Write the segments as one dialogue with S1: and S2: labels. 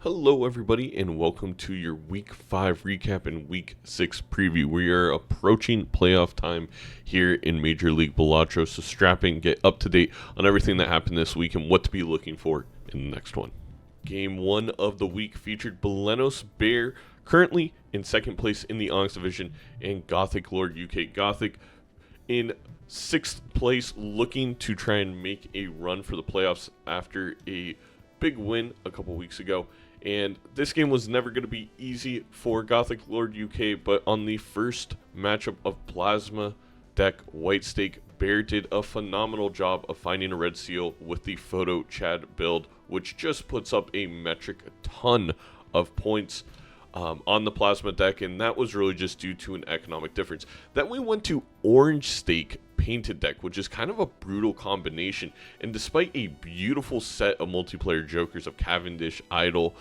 S1: Hello everybody and welcome to your week 5 recap and week 6 preview. We are approaching playoff time here in Major League Balatro, so strap in, get up to date on everything that happened this week and what to be looking for in the next one. Game 1 of the week featured Balenos Bear, currently in second place in the Onyx division, and Gothic Lord UK Gothic in 6th place, looking to try and make a run for the playoffs after a big win a couple weeks ago. And this game was never going to be easy for Gothic Lord UK, but on the first matchup of Plasma deck White Stake, Bear did a phenomenal job of finding a red seal with the Photo Chad build, which just puts up a metric ton of points on the Plasma deck, and that was really just due to an economic difference. Then we went to Orange Stake Painted deck, which is kind of a brutal combination, and despite a beautiful set of multiplayer jokers of Cavendish, Idol,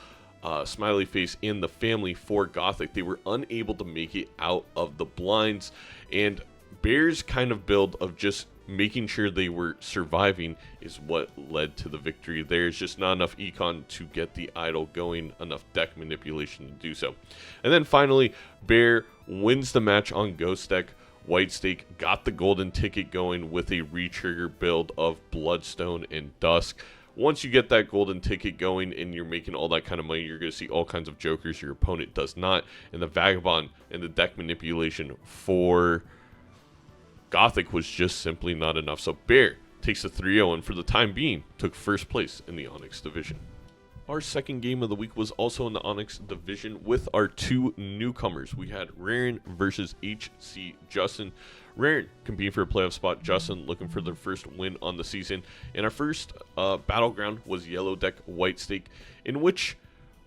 S1: Smiley Face, and the family for Gothic, they were unable to make it out of the blinds, and Bear's kind of build of just making sure they were surviving is what led to the victory. There's just not enough econ to get the Idol going, enough deck manipulation to do so. And then finally, Bear wins the match on Ghost deck. White Stake got the golden ticket going with a retrigger build of Bloodstone and Dusk. Once you get that golden ticket going and you're making all that kind of money, you're going to see all kinds of jokers your opponent does not. And the Vagabond and the deck manipulation for Gothic was just simply not enough. So Bear takes a 3-0 and for the time being took first place in the Onyx division. Our second game of the week was also in the Onyx division with our two newcomers. We had Rarran versus HC Justin. Rarran competing for a playoff spot, Justin looking for their first win on the season. And our first battleground was Yellow Deck White Stake, in which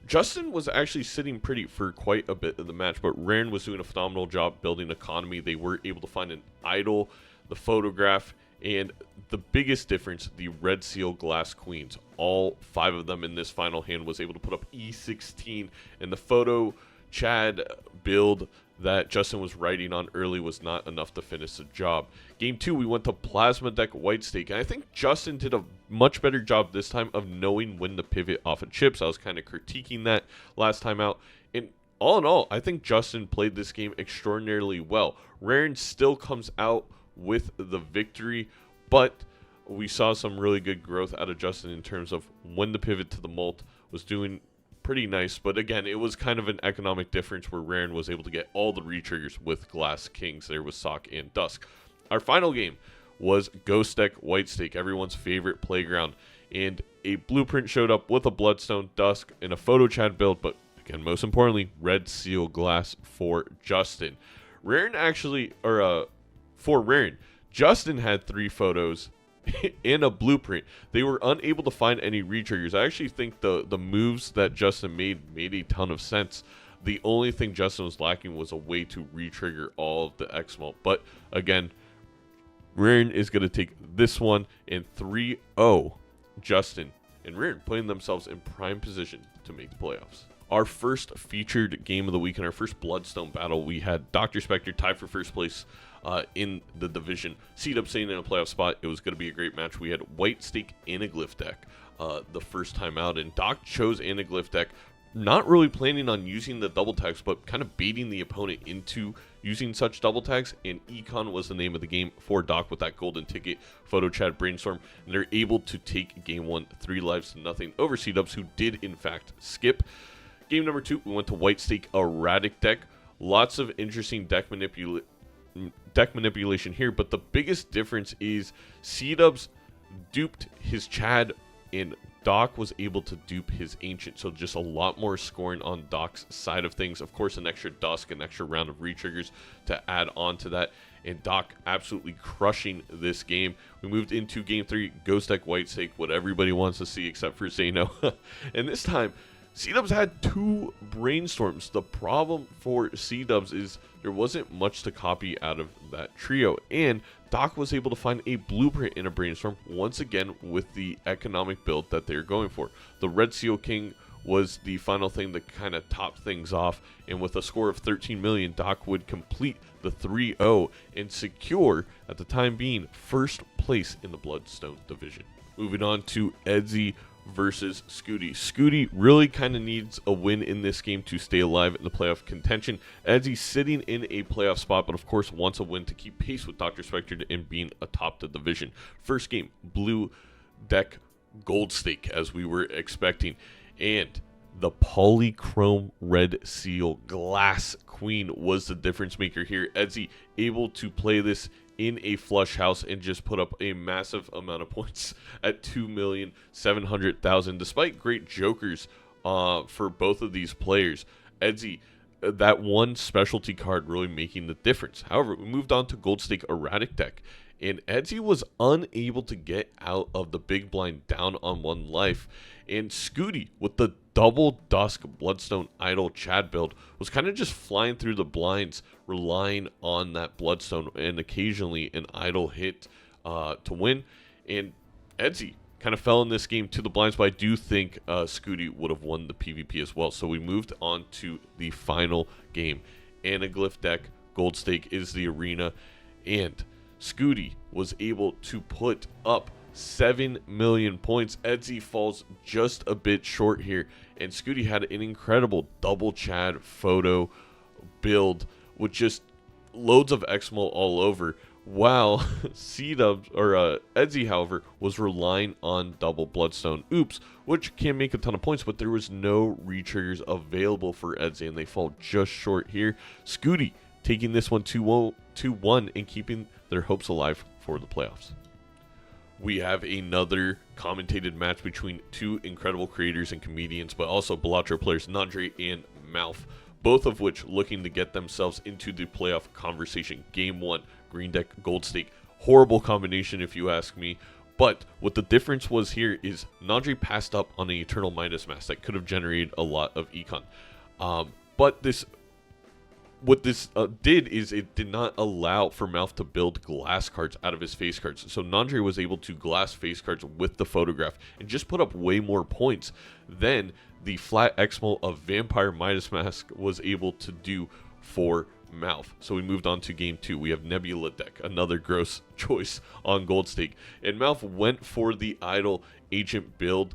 S1: Justin was actually sitting pretty for quite a bit of the match, but Rarran was doing a phenomenal job building economy. They were able to find an idol, the photograph, and the biggest difference, the Red Seal Glass Queens. All 5 of them in this final hand was able to put up E16, and the Photo Chad build that Justin was writing on early was not enough to finish the job. Game 2, we went to Plasma Deck White Stake, and I think Justin did a much better job this time of knowing when to pivot off of chips. I was kind of critiquing that last time out, and all in all, I think Justin played this game extraordinarily well. Rarran still comes out with the victory, but we saw some really good growth out of Justin in terms of when the pivot to the Molt was doing pretty nice. But again, it was kind of an economic difference where Rarran was able to get all the retriggers with Glass Kings there with Sock and Dusk. Our final game was Ghost Deck White Stake, everyone's favorite playground, and a blueprint showed up with a Bloodstone, Dusk, and a Photo Chad build, but again, most importantly, Red Seal Glass for Justin. Rarran actually, for Rarran, Justin had 3 photos in a blueprint. They were unable to find any retriggers. I actually think the moves that Justin made a ton of sense. The only thing Justin was lacking was a way to retrigger all of the X-Mult. But again, Rarran is going to take this one in 3-0. Justin and Rarran putting themselves in prime position to make the playoffs. Our first featured game of the week in our first Bloodstone battle, we had Dr. Spectre tied for first place in the division. C-Dub sitting in a playoff spot. It was going to be a great match. We had White Stake Anaglyph deck the first time out, and Doc chose Anaglyph deck, not really planning on using the double tags, but kind of baiting the opponent into using such double tags, and Econ was the name of the game for Doc with that golden ticket, Photo Chad Brainstorm, and they're able to take game 1 3 lives to nothing over C-Dubs, who did in fact skip. Game number 2, we went to White Stake Erratic deck. Lots of interesting deck manipulation here, but the biggest difference is C-Dubs duped his Chad and Doc was able to dupe his Ancient, so just a lot more scoring on Doc's side of things. Of course, an extra Dusk, an extra round of retriggers to add on to that, and Doc absolutely crushing this game. We moved into game 3, Ghost Deck White Stake, what everybody wants to see except for Zeno. And this time, C-Dubs had 2 Brainstorms. The problem for C-Dubs is there wasn't much to copy out of that trio, and Doc was able to find a blueprint in a Brainstorm, once again with the economic build that they're going for. The Red Seal King was the final thing that kind of topped things off, and with a score of 13 million, Doc would complete the 3-0 and secure, at the time being, first place in the Bloodstone division. Moving on to Edzy versus Scooty. Scooty really kind of needs a win in this game to stay alive in the playoff contention, as he's sitting in a playoff spot, but of course wants a win to keep pace with Dr. Spectre and being atop the division. First game, blue deck gold stake, as we were expecting, and the polychrome red seal glass queen was the difference maker here. Edzy able to play this in a flush house and just put up a massive amount of points at 2,700,000, despite great jokers for both of these players. Edzy, that one specialty card really making the difference. However, we moved on to gold stake erratic deck, and Edzy was unable to get out of the big blind down on 1 life. And Scooty, with the double Dusk Bloodstone Idol Chad build, was kind of just flying through the blinds, relying on that Bloodstone and occasionally an Idol hit to win. And Edzy kind of fell in this game to the blinds, but I do think Scooty would have won the PvP as well. So we moved on to the final game. Anaglyph deck, gold stake is the arena, and Scooty was able to put up 7 million points. Edzy falls just a bit short here, and Scooty had an incredible double Chad photo build with just loads of Exmo all over, while C-Dubs, or Edzy, however, was relying on double Bloodstone Oops, which can make a ton of points, but there was no retriggers available for Edzy, and they fall just short here. Scooty taking this one 2-1 and keeping their hopes alive for the playoffs. We have another commentated match between two incredible creators and comedians, but also Balatro players Nandre and Mouth, both of which looking to get themselves into the playoff conversation. Game 1, green deck, gold stake. Horrible combination if you ask me. But what the difference was here is Nandre passed up on an Eternal Midas Mask that could have generated a lot of econ. But what this did is it did not allow for Mouth to build glass cards out of his face cards. So Nandre was able to glass face cards with the photograph and just put up way more points than the flat Exmo of Vampire Midas Mask was able to do for Mouth. So we moved on to game 2. We have Nebula deck, another gross choice on gold stake. And Mouth went for the Idol Agent build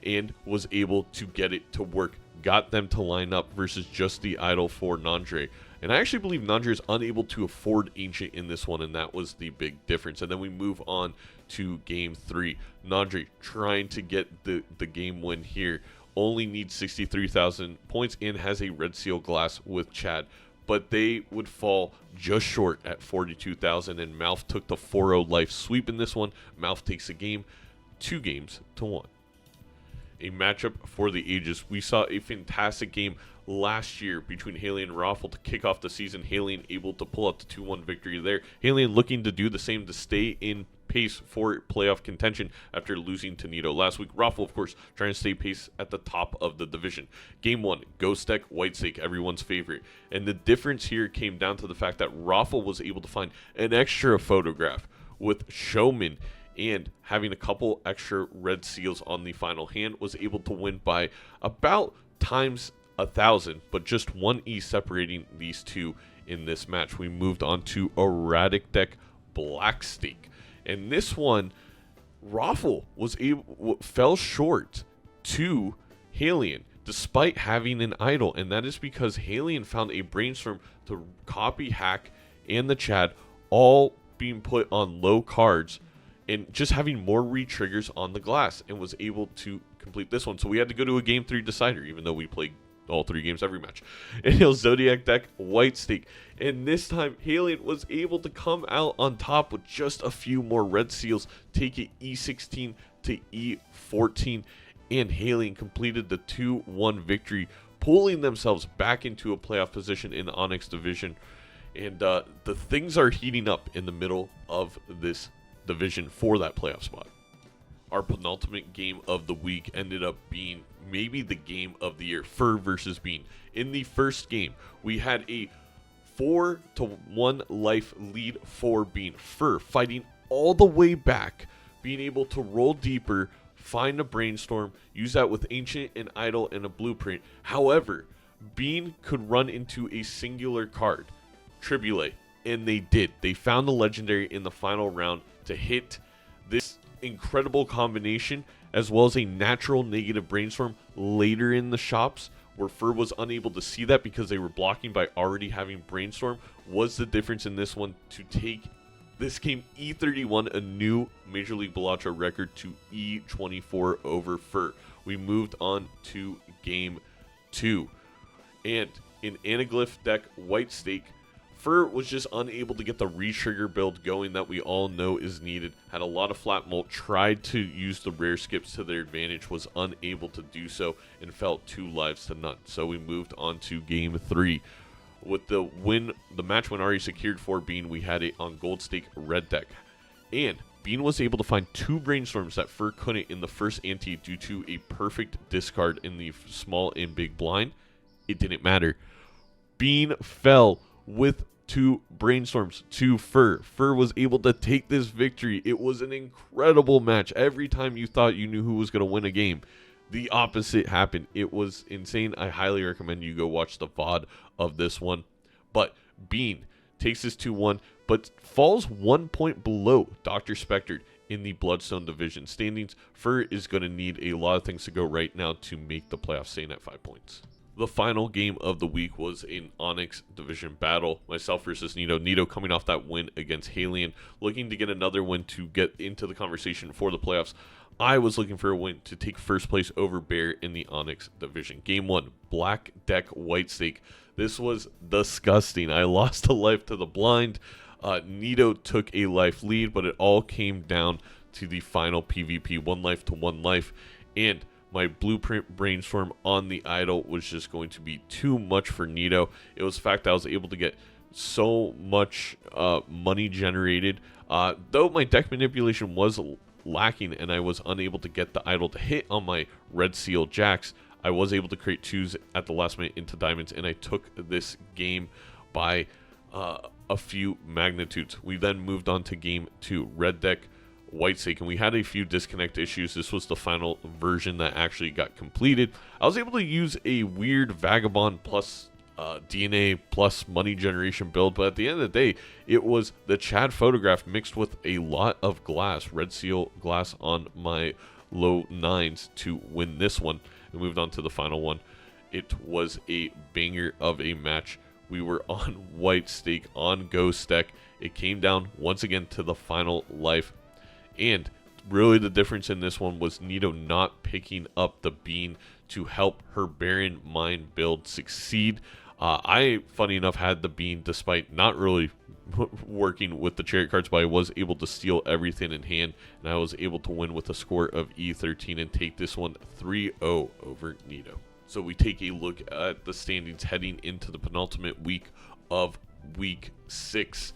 S1: and was able to get it to work. Got them to line up versus just the Idol for Nandre. And I actually believe Nandre is unable to afford Ancient in this one, and that was the big difference. And then we move on to game 3. Nandre trying to get the game win here. Only needs 63,000 points and has a red seal glass with Chad. But they would fall just short at 42,000, and Mouth took the 4-0 life sweep in this one. Mouth takes the game 2-1. A matchup for the ages. We saw a fantastic game last year between Haley and Roffle to kick off the season. Haley able to pull out the 2-1 victory there. Haley looking to do the same to stay in pace for playoff contention after losing to Nito last week. Roffle, of course, trying to stay pace at the top of the division. Game 1, ghost deck, white stake, everyone's favorite. And the difference here came down to the fact that Roffle was able to find an extra photograph with Showman, and having a couple extra red seals on the final hand, was able to win by about times 1,000, but just 1 E separating these two in this match. We moved on to erratic deck, black stake, and this one Roffle fell short to Halion despite having an idol, and that is because Halion found a brainstorm to copy, hack, and the Chad all being put on low cards and just having more re-triggers on the glass, and was able to complete this one. So we had to go to a game 3 decider, even though we played all 3 games every match. And he'll Zodiac deck, white stake. And this time, Halion was able to come out on top with just a few more red seals, take it E16 to E14, and Halion completed the 2-1 victory, pulling themselves back into a playoff position in the Onyx division. And the things are heating up in the middle of this division for that playoff spot. Our penultimate game of the week ended up being maybe the game of the year, Fur versus Bean. In the first game, we had a 4-1 life lead for Bean. Fur fighting all the way back, being able to roll deeper, find a brainstorm, use that with Ancient and Idol and a blueprint. However, Bean could run into a singular card, Tribulate, and they did. They found the legendary in the final round to hit this incredible combination, as well as a natural negative brainstorm later in the shops, where Fur was unable to see that because they were blocking by already having brainstorm, was the difference in this one to take this game E31, a new Major League Balatro record, to E24 over Fur. We moved on to game 2. And in Anaglyph deck White Stake, Fur was just unable to get the re-trigger build going that we all know is needed. Had a lot of flat molt, tried to use the rare skips to their advantage, was unable to do so, and fell 2 lives to none. So we moved on to game 3. With the match win already secured for Bean, we had it on Gold Stake Red deck. And Bean was able to find 2 brainstorms that Fur couldn't in the first ante due to a perfect discard in the small and big blind. It didn't matter. Bean fell with 2 brainstorms to Fur. Fur was able to take this victory. It was an incredible match. Every time you thought you knew who was going to win a game, the opposite happened. It was insane. I highly recommend you go watch the VOD of this one. But Bean takes this 2-1, but falls 1 point below Dr. Spectre in the Bloodstone division standings. Fur is going to need a lot of things to go right now to make the playoffs, staying at 5 points. The final game of the week was an Onyx division battle. Myself versus Nito. Nito coming off that win against Halion, looking to get another win to get into the conversation for the playoffs. I was looking for a win to take first place over Bear in the Onyx division. Game 1, Black Deck White Stake. This was disgusting. I lost a life to the blind. Nito took a life lead, but it all came down to the final PvP, 1 life to 1 life. And my blueprint brainstorm on the idol was just going to be too much for Nito. It was the fact that I was able to get so much money generated. Though my deck manipulation was lacking and I was unable to get the idol to hit on my red seal jacks, I was able to create 2s at the last minute into diamonds, and I took this game by a few magnitudes. We then moved on to game 2, Red Deck White Stake, and we had a few disconnect issues. This was the final version that actually got completed. I was able to use a weird Vagabond plus DNA plus money generation build, but at the end of the day, it was the Chad photograph mixed with a lot of glass, red seal glass on my low 9s to win this one. We moved on to the final one. It was a banger of a match. We were on White Stake on Ghost deck. It came down once again to the final life. And really the difference in this one was Nito not picking up the bean to help her Baron Mine build succeed. I, funny enough, had the bean despite not really working with the chariot cards, but I was able to steal everything in hand, and I was able to win with a score of E13 and take this one 3-0 over Nito. So we take a look at the standings heading into the penultimate week of week 6,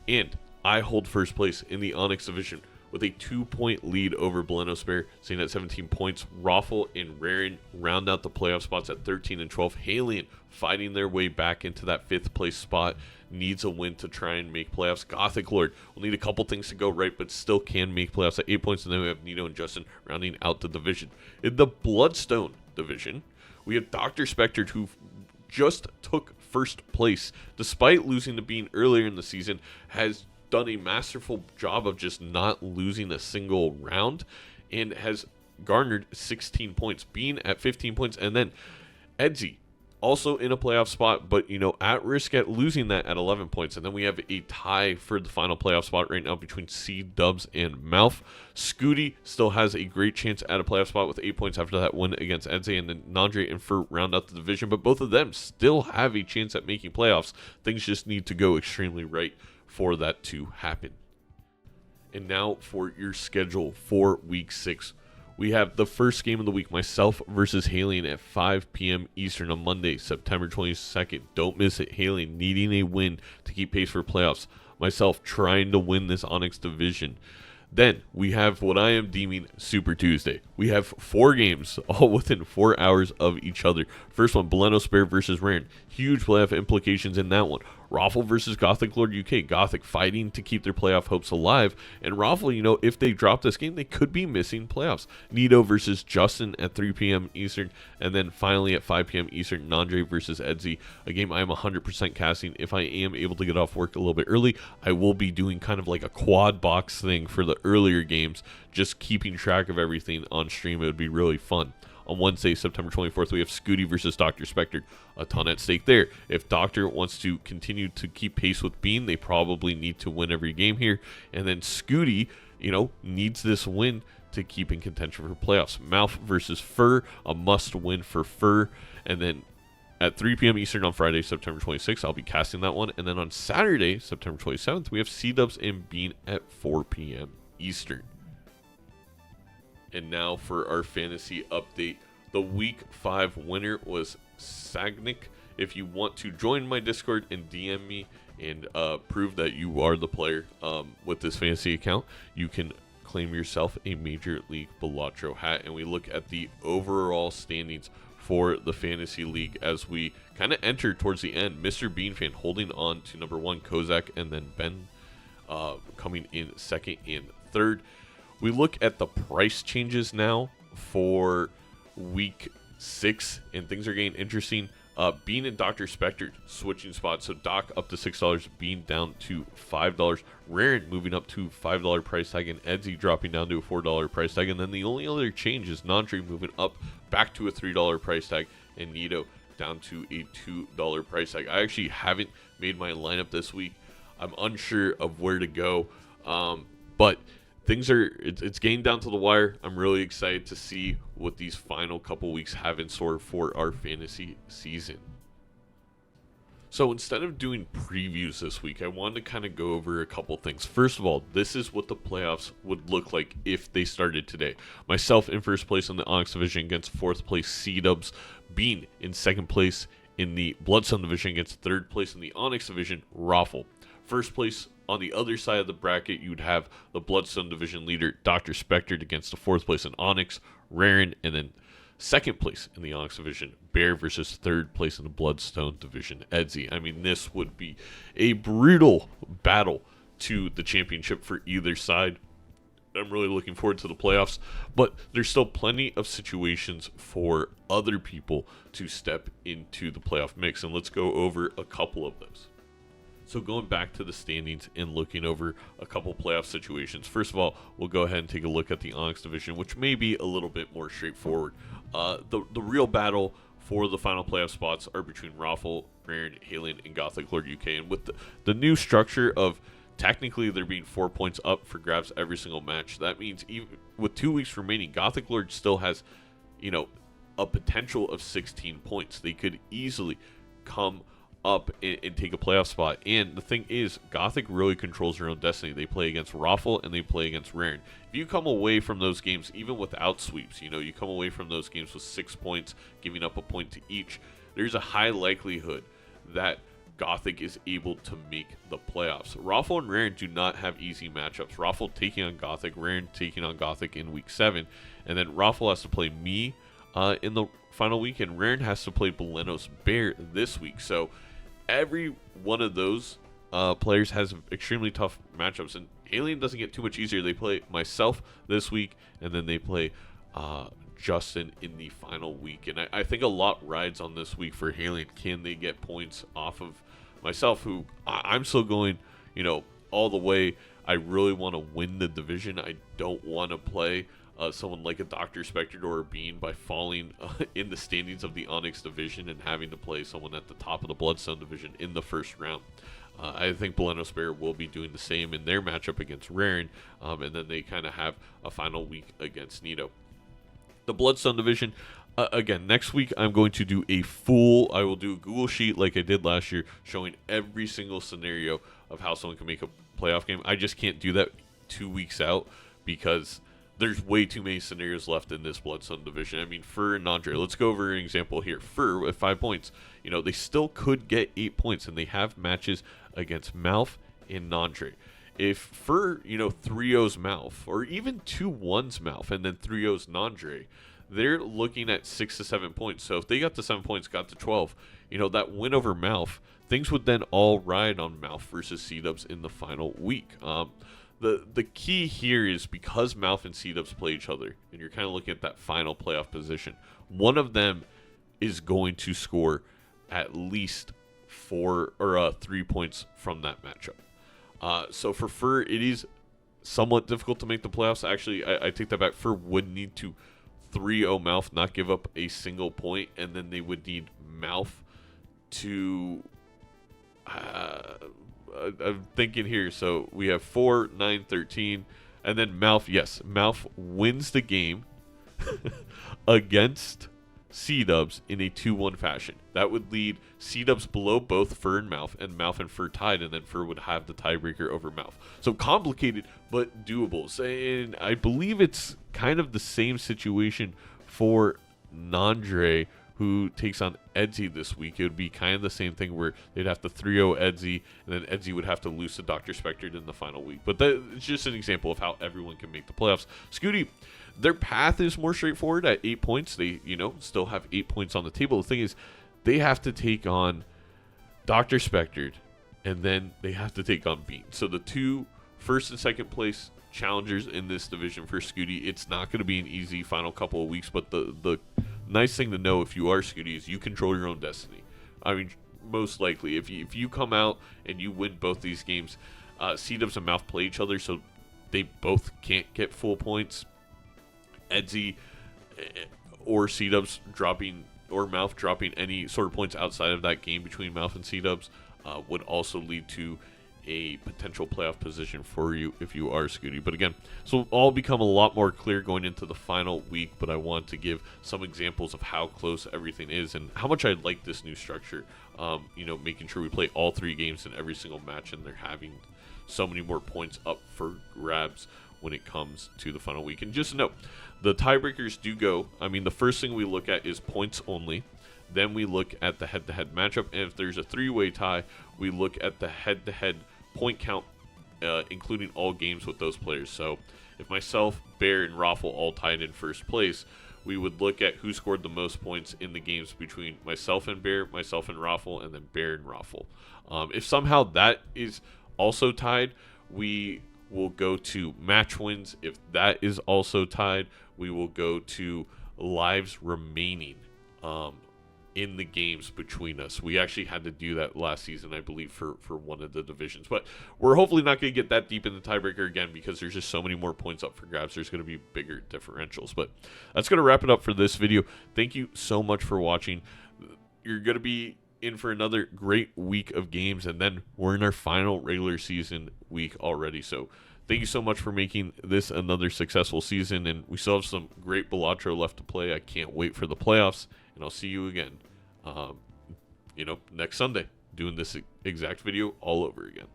S1: and I hold first place in the Onyx division with a 2-point lead over Balenospear, sitting at 17 points. Roffle and Rarran round out the playoff spots at 13 and 12. Halion fighting their way back into that 5th place spot. Needs a win to try and make playoffs. Gothic Lord will need a couple things to go right, but still can make playoffs at 8 points. And then we have Nito and Justin rounding out the division. In the Bloodstone division, we have Dr. Spectre, who just took first place. Despite losing to Bean earlier in the season, has done a masterful job of just not losing a single round and has garnered 16 points. Bean at 15 points, and then Edsy also in a playoff spot, but at risk at losing that at 11 points. And then we have a tie for the final playoff spot right now between C, Dubs, and Mouth. Scooty still has a great chance at a playoff spot with 8 points after that win against Edsy, and then Nandre and Fur round out the division, but both of them still have a chance at making playoffs. Things just need to go extremely right for that to happen. And now for your schedule for week 6. We have the first game of the week, myself versus Halion at 5 p.m. Eastern on Monday, September 22nd. Don't miss it. Halion needing a win to keep pace for playoffs. Myself trying to win this Onyx division. Then we have what I am deeming Super Tuesday. We have 4 games, all within 4 hours of each other. First one, Balenospear versus Rarran. Huge playoff implications in that one. Roffle versus Gothic Lord UK. Gothic fighting to keep their playoff hopes alive. And Roffle, you know, if they drop this game, they could be missing playoffs. Nito versus Justin at 3 p.m. Eastern. And then finally at 5 p.m. Eastern, Nandre versus Edzy. A game I am 100% casting. If I am able to get off work a little bit early, I will be doing kind of like a quad box thing for the earlier games, just keeping track of everything on stream. It would be really fun. On Wednesday, September 24th, we have Scooty versus Dr. Spectre. A ton at stake there. If Doctor wants to continue to keep pace with Bean, they probably need to win every game here. And then Scooty, you know, needs this win to keep in contention for playoffs. Mouth versus Fur, a must win for Fur. And then at 3 p.m. Eastern on Friday, September 26th, I'll be casting that one. And then on Saturday, September 27th, we have C-Dubs and Bean at 4 p.m. Eastern. And now for our fantasy update. The week 5 winner was Sagnik. If you want to join my Discord and DM me and prove that you are the player with this fantasy account, you can claim yourself a Major League Balatro hat. And we look at the overall standings for the fantasy league as we kind of enter towards the end. Mr. Beanfan holding on to number 1, Kozak, and then Ben coming in 2nd and 3rd. We look at the price changes now for week 6, and things are getting interesting. Bean and Dr. Spectre switching spots. So Doc up to $6, Bean down to $5. Rarran moving up to $5 price tag, and Edzy dropping down to a $4 price tag. And then the only other change is Nandre moving up back to a $3 price tag, and Nito down to a $2 price tag. I actually haven't made my lineup this week. I'm unsure of where to go, but things are, it's getting down to the wire. I'm really excited to see what these final couple weeks have in store for our fantasy season. So instead of doing previews this week, I wanted to kind of go over a couple things. First of all, this is what the playoffs would look like if they started today. Myself in first place in the Onyx division against 4th place C-Dubs. Bean in 2nd place in the Bloodstone division against 3rd place in the Onyx division, Roffle. First place on the other side of the bracket, you'd have the Bloodstone division leader, Dr. Spectre, against the 4th place in Onyx, Rarran, and then 2nd place in the Onyx division, Bear versus 3rd place in the Bloodstone division, Edzy. I mean, this would be a brutal battle to the championship for either side. I'm really looking forward to the playoffs, but there's still plenty of situations for other people to step into the playoff mix, and let's go over a couple of those. So going back to the standings and looking over a couple playoff situations. First of all, we'll go ahead and take a look at the Onyx division, which may be a little bit more straightforward. The real battle for the final playoff spots are between Roffle, Rarran, Halion, and Gothic Lord UK. And with the new structure of technically there being 4 points up for grabs every single match, that means even with 2 weeks remaining, Gothic Lord still has, you know, a potential of 16 points. They could easily come up and take a playoff spot. And the thing is, Gothic really controls their own destiny. They play against Roffle and they play against Rarran. If you come away from those games, even without sweeps, you know, you come away from those games with 6 points, giving up a point to each, there's a high likelihood that Gothic is able to make the playoffs. Roffle and Rarran do not have easy matchups. Roffle taking on Gothic, Rarran taking on Gothic in week 7, and then Roffle has to play me in the final week, and Rarran has to play Belenos Bear this week. So every one of those players has extremely tough matchups, and Alien doesn't get too much easier. They play myself this week, and then they play Justin in the final week. And I think a lot rides on this week for Alien. Can they get points off of myself, who I'm still going, you know, all the way. I really want to win the division. I don't want to play someone like a Dr. Spectre or a Bean by falling in the standings of the Onyx division and having to play someone at the top of the Bloodstone division in the first round. I think Belenos Bear will be doing the same in their matchup against Rarran, and then they kind of have a final week against Nito. The Bloodstone division, again, next week I'm going to do I will do a Google Sheet like I did last year, showing every single scenario of how someone can make a playoff game. I just can't do that 2 weeks out because there's way too many scenarios left in this Bloodstone division. I mean, Fur and Nandre, let's go over an example here. Fur with 5 points, you know, they still could get 8 points, and they have matches against Mouth and Nandre. If Fur, you know, 3-0's Mouth, or even 2-1's Mouth, and then 3-0's Nandre, they're looking at 6 to 7 points. So if they got to 7 points, got to 12, that win over Malf, things would then all ride on Malf versus C-Dubs in the final week. The key here is because Malf and C-Dubs play each other, and you're kind of looking at that final playoff position, one of them is going to score at least 4 or 3 points from that matchup. So for Fur, it is somewhat difficult to make the playoffs. Actually, I take that back. Fur would need to 3-0 Malf, not give up a single point, and then they would need Malf to... I'm thinking here. So we have 4, 9, 13, and then Malf. Yes, Malf wins the game against C-Dubs in a 2-1 fashion. That would lead C-Dubs below both Fur and Malf and Fur tied, and then Fur would have the tiebreaker over Malf. So complicated, but doable. And I believe it's kind of the same situation for Nandre, who takes on Edsy this week. It would be kind of the same thing where they'd have to 3-0 Edsy, and then Edsy would have to lose to Dr. Spectred in the final week. But it's just an example of how everyone can make the playoffs. Scooty, their path is more straightforward at 8 points. They, still have 8 points on the table. The thing is, they have to take on Dr. Spectred, and then they have to take on Bean. So the two first and second place challengers in this division for Scooty, it's not going to be an easy final couple of weeks, but the nice thing to know if you are Scooty is you control your own destiny. I mean, most likely, if you come out and you win both these games, C-Dubs and Malf play each other, so they both can't get full points. Edsy or C-Dubs dropping, or Malf dropping any sort of points outside of that game between Malf and C-Dubs would also lead to a potential playoff position for you if you are Scooty. But again, so it'll all become a lot more clear going into the final week, but I want to give some examples of how close everything is and how much I like this new structure. Making sure we play all 3 games in every single match, and they're having so many more points up for grabs when it comes to the final week. And just note, the tiebreakers do go. I mean, the first thing we look at is points only. Then we look at the head-to-head matchup, and if there's a 3-way tie, we look at the head-to-head point count, including all games with those players. So if myself, Bear, and Roffle all tied in first place, we would look at who scored the most points in the games between myself and Bear, myself and Roffle, and then Bear and Roffle. If somehow that is also tied, we will go to match wins. If that is also tied, we will go to lives remaining in the games between us. We actually had to do that last season, I believe, for one of the divisions. But we're hopefully not going to get that deep in the tiebreaker again, because there's just so many more points up for grabs. There's going to be bigger differentials. But that's going to wrap it up for this video. Thank you so much for watching. You're going to be in for another great week of games, and then we're in our final regular season week already. So thank you so much for making this another successful season, and we still have some great Balatro left to play. I can't wait for the playoffs, and I'll see you again next Sunday, doing this exact video all over again.